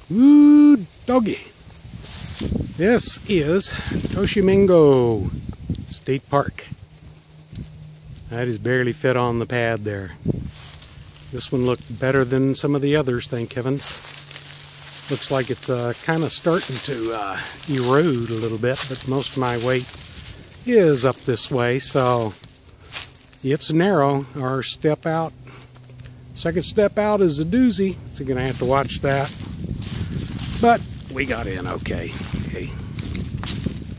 Ooh, doggy. This is Tishomingo State Park. I just barely fit on the pad there. This one looked better than some of the others, thank heavens. Looks like it's kind of starting to erode a little bit, but most of my weight is up this way, so it's narrow. Our step out, second step out is a doozy, so you're gonna have to watch that. But we got in okay. Hey,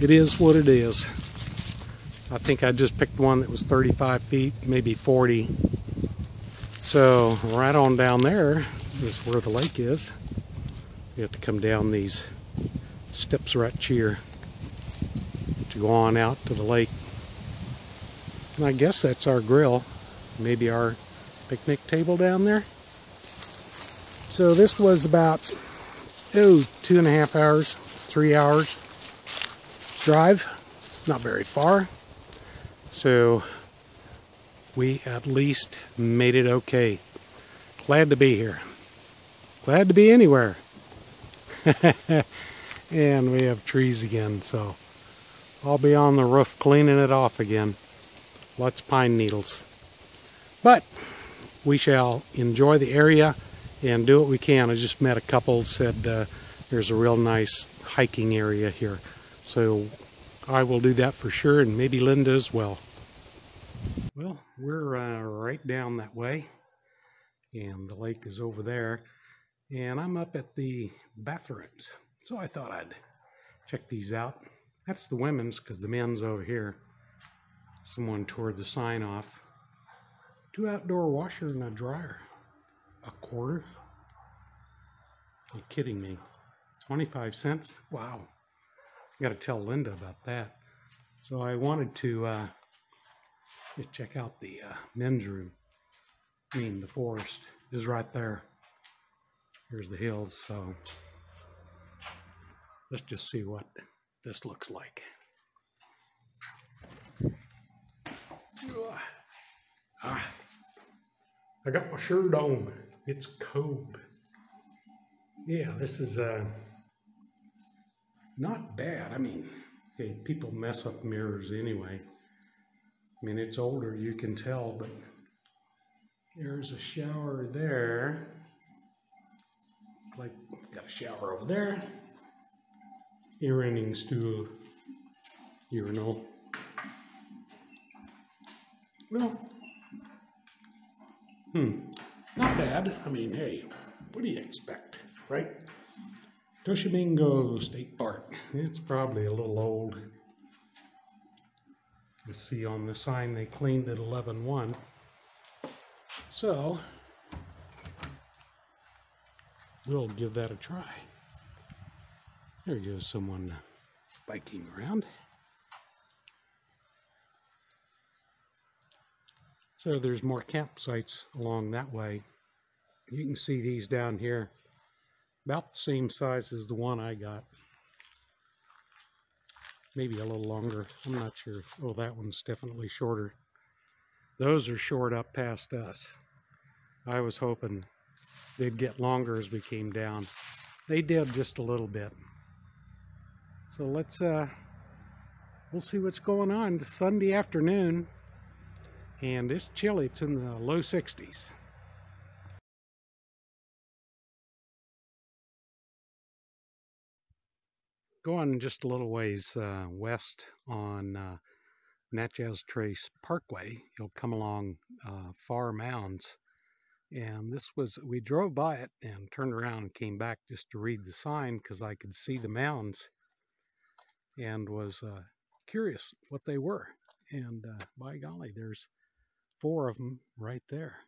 it is what it is. I think I just picked one that was 35 feet, maybe 40. So right on down there is where the lake is. You have to come down these steps right here to go on out to the lake. And I guess that's our grill, maybe our picnic table down there. So this was about 2.5 hours, 3 hours drive, not very far. So we at least made it okay. Glad to be here. Glad to be anywhere. And we have trees again, so I'll be on the roof cleaning it off again. Lots of pine needles. But we shall enjoy the area and do what we can. I just met a couple, said there's a real nice hiking area here. So I will do that for sure, and maybe Linda as well. Well, we're right down that way, and the lake is over there. And I'm up at the bathrooms, so I thought I'd check these out. That's the women's, because the men's over here. Someone tore the sign off. 2 outdoor washer and a dryer. A quarter? Are you kidding me? 25 cents? Wow. I got to tell Linda about that. So I wanted to check out the men's room. I mean, the forest is right there. Here's the hills, so let's just see what this looks like. I got my shirt on. It's cold. Yeah, this is not bad. I mean, hey, people mess up mirrors anyway. I mean, it's older, you can tell, but there's a shower there. Like, got a shower over there. Urinal stool. Urinal. Well, not bad. I mean, hey, what do you expect, right? Tishomingo State Park. It's probably a little old. You see on the sign they cleaned at 11/1. So we'll give that a try. There goes someone biking around. So there's more campsites along that way. You can see these down here, about the same size as the one I got. Maybe a little longer, I'm not sure. Oh, that one's definitely shorter. Those are short up past us. I was hoping they'd get longer as we came down. They did just a little bit. So let's, we'll see what's going on. It's Sunday afternoon, and it's chilly. It's in the low 60s. Going just a little ways west on Natchez Trace Parkway, you'll come along Far Mounds. And this was, we drove by it and turned around and came back just to read the sign because I could see the mounds and was curious what they were. And by golly, there's 4 of them right there.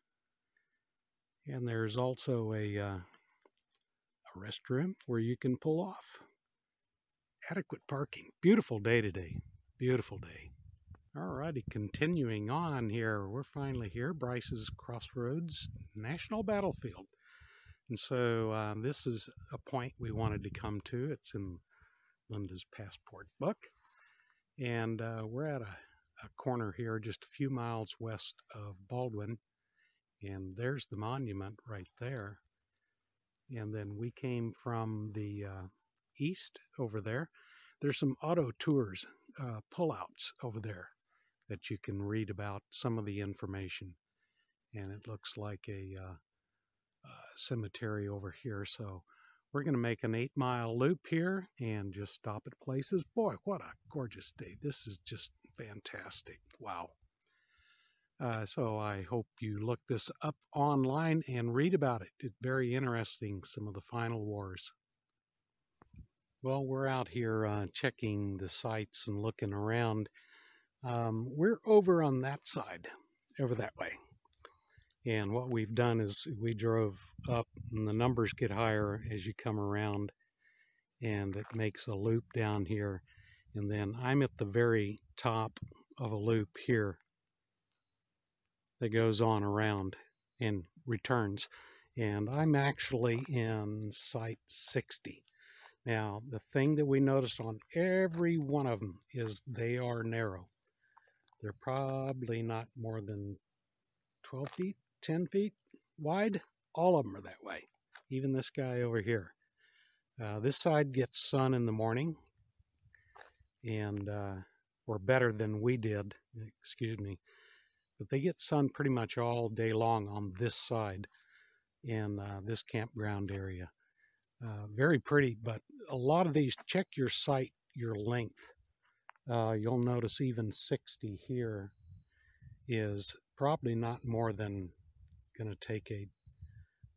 And there's also a restroom where you can pull off. Adequate parking. Beautiful day today. Beautiful day. Alrighty, continuing on here. We're finally here. Brices Crossroads National Battlefield. And so this is a point we wanted to come to. It's in Linda's passport book. And we're at a corner here just a few miles west of Baldwyn. And there's the monument right there. And then we came from the east over there. There's some auto tours, pullouts over there that you can read about some of the information. And it looks like a cemetery over here. So we're going to make an 8-mile loop here and just stop at places. Boy, what a gorgeous day. This is just fantastic. Wow. So I hope you look this up online and read about it. It's very interesting, some of the final wars. Well, we're out here checking the sites and looking around. We're over on that side, over that way. And what we've done is we drove up, and the numbers get higher as you come around, and it makes a loop down here. And then I'm at the very top of a loop here that goes on around and returns. And I'm actually in site 60. Now, the thing that we noticed on every one of them is they are narrow. They're probably not more than 12 feet, 10 feet wide. All of them are that way. Even this guy over here. This side gets sun in the morning, and or better than we did, excuse me. But they get sun pretty much all day long on this side in this campground area. Very pretty, but a lot of these, check your site, your length. You'll notice even 60 here is probably not more than going to take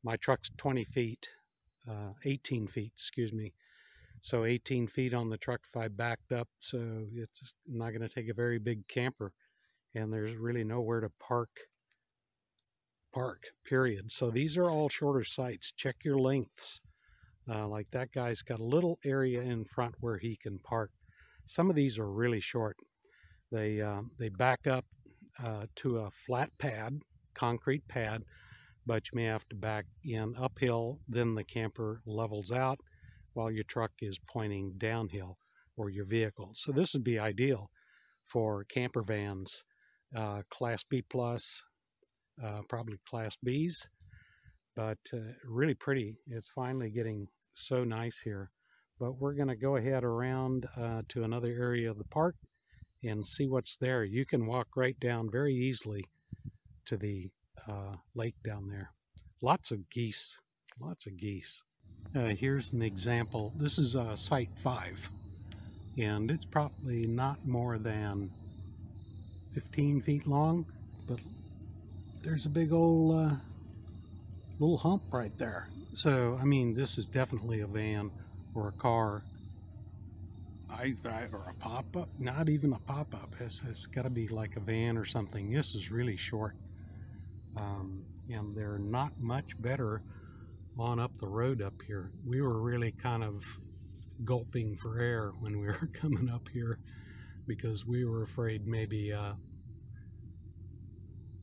my truck's 20 feet, 18 feet, excuse me. So 18 feet on the truck if I backed up, so it's not going to take a very big camper. And there's really nowhere to park, period. So these are all shorter sites. Check your lengths. Like that guy's got a little area in front where he can park. Some of these are really short. They back up to a flat pad, concrete pad, but you may have to back in uphill. Then the camper levels out while your truck is pointing downhill, or your vehicle. So this would be ideal for camper vans, Class B plus, probably Class Bs, but really pretty. It's finally getting so nice here. But we're going to go ahead around to another area of the park and see what's there. You can walk right down very easily to the lake down there. Lots of geese, lots of geese. Here's an example. This is site 5, and it's probably not more than 15 feet long, but there's a big old little hump right there. So, I mean, this is definitely a van or a car, or a pop-up. Not even a pop-up. It's got to be like a van or something. This is really short, and they're not much better on up the road up here. We were really kind of gulping for air when we were coming up here, because we were afraid maybe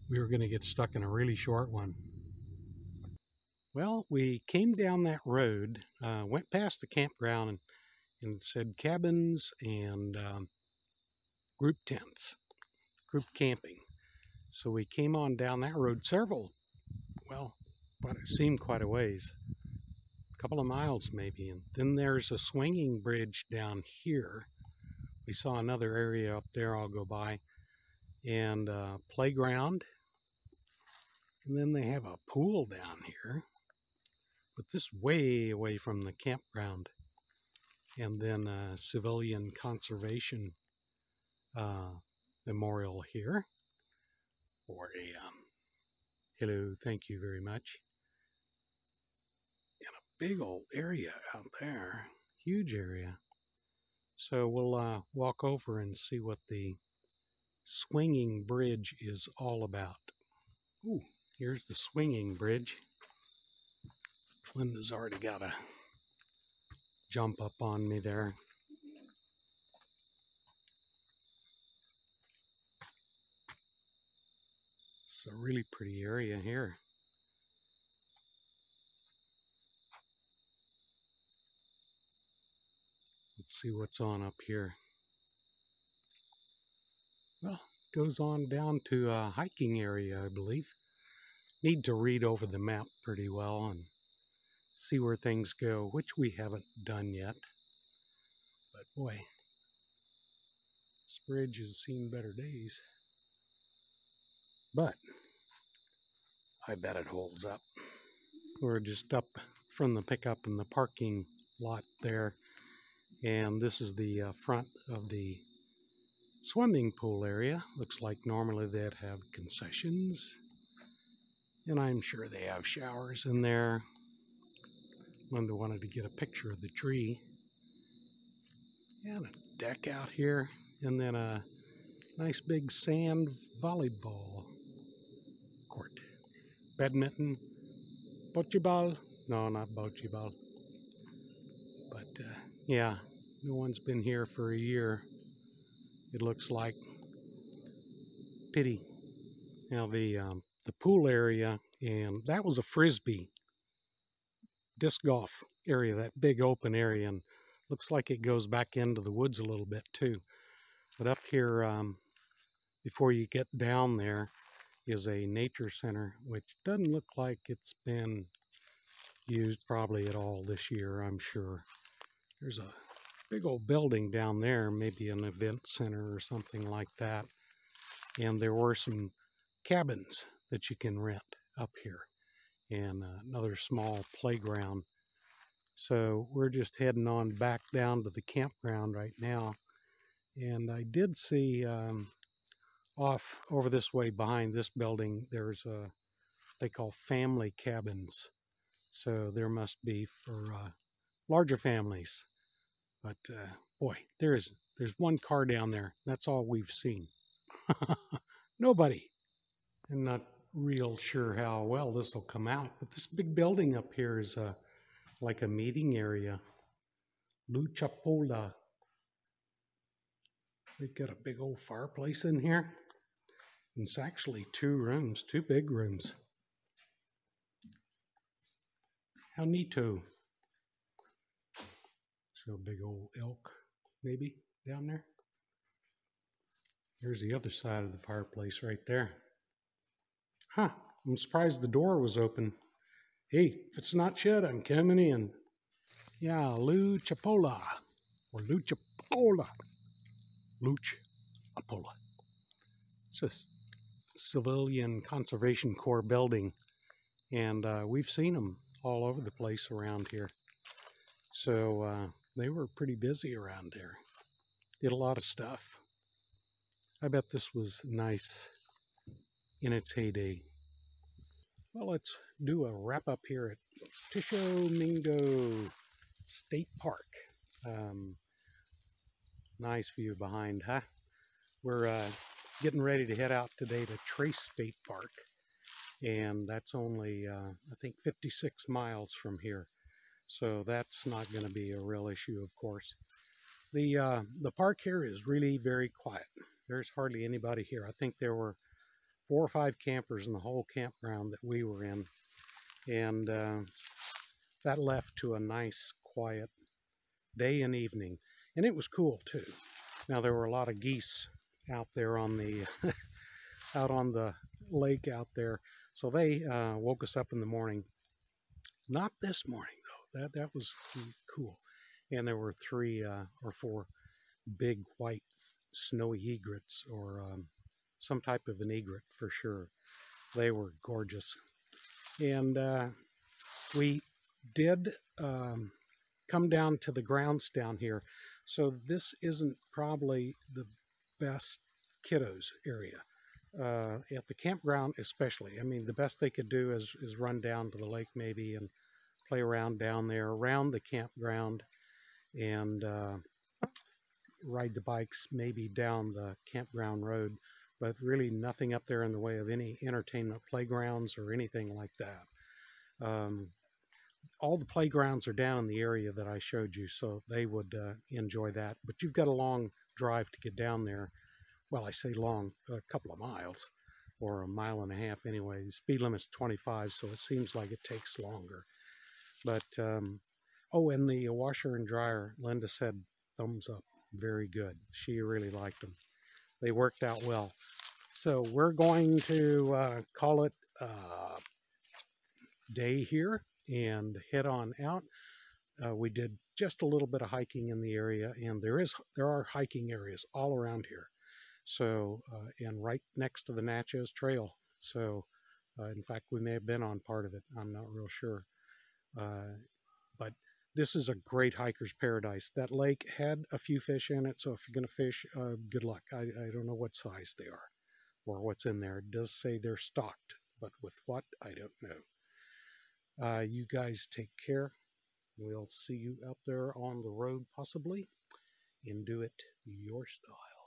we were going to get stuck in a really short one. Well, we came down that road, went past the campground, and said cabins and group tents, group camping. So we came on down that road but it seemed quite a ways, a couple of miles maybe. And then there's a swinging bridge down here. We saw another area up there I'll go by, and playground. And then they have a pool down here, but this way away from the campground. And then a civilian conservation memorial here, or a hello, thank you very much. And a big old area out there, huge area. So we'll walk over and see what the swinging bridge is all about. Ooh, here's the swinging bridge. Linda's already got a jump up on me there. It's a really pretty area here. Let's see what's on up here. Well, it goes on down to a hiking area, I believe. Need to read over the map pretty well and see where things go, which we haven't done yet. But boy, this bridge has seen better days. But I bet it holds up. We're just up from the pickup in the parking lot there. And this is the front of the swimming pool area. Looks like normally they'd have concessions. And I'm sure they have showers in there. Linda wanted to get a picture of the tree. And a deck out here. And then a nice big sand volleyball court. Badminton. Bocce ball. No, not bocce ball. But yeah, no one's been here for a year. It looks like. Pity. Now the pool area, and that was a frisbee disc golf area, that big open area, and looks like it goes back into the woods a little bit too. But up here, before you get down there, is a nature center, which doesn't look like it's been used probably at all this year, I'm sure. There's a big old building down there, maybe an event center or something like that. And there were some cabins that you can rent up here, and another small playground. So we're just heading on back down to the campground right now. And I did see off over this way behind this building, there's a they call family cabins. So there must be for larger families. But boy, there's one car down there. That's all we've seen. Nobody. I'm not real sure how well this will come out, but this big building up here is like a meeting area. Luchapola. They've got a big old fireplace in here. It's actually 2 rooms, 2 big rooms. How neato. So a big old elk, maybe, down there. There's the other side of the fireplace right there. Huh, I'm surprised the door was open. Hey, if it's not shut, I'm coming in. Yeah, Luchapola, or Luchapola. Luchapola. It's a civilian conservation corps building, and we've seen them all over the place around here. So they were pretty busy around there. Did a lot of stuff. I bet this was nice in its heyday. Well, let's do a wrap up here at Tishomingo State Park. Nice view behind, huh? We're getting ready to head out today to Trace State Park, and that's only I think 56 miles from here, so that's not going to be a real issue, of course. The park here is really very quiet. There's hardly anybody here. I think there were 4 or 5 campers in the whole campground that we were in, and that left to a nice quiet day and evening, and it was cool too. Now there were a lot of geese out there on the out on the lake out there, so they woke us up in the morning. Not this morning though. That was cool. And there were 3 or 4 big white snowy egrets, or some type of an egret for sure. They were gorgeous. And we did come down to the grounds down here. So this isn't probably the best kiddos area. At the campground especially. I mean, the best they could do is run down to the lake maybe and play around down there around the campground, and ride the bikes maybe down the campground road, but really nothing up there in the way of any entertainment playgrounds or anything like that. All the playgrounds are down in the area that I showed you, so they would enjoy that. But you've got a long drive to get down there. Well, I say long, a couple of miles, or 1.5 miles anyway. The speed limit's 25, so it seems like it takes longer. But, oh, and the washer and dryer, Linda said thumbs up, very good. She really liked them. They worked out well. So we're going to call it a day here and head on out. We did just a little bit of hiking in the area, and there are hiking areas all around here. So, and right next to the Natchez Trail. So, in fact, we may have been on part of it. I'm not real sure. But this is a great hiker's paradise. That lake had a few fish in it, so if you're going to fish, good luck. I don't know what size they are or what's in there. It does say they're stocked, but with what, I don't know. You guys take care. We'll see you out there on the road possibly, and do it your style.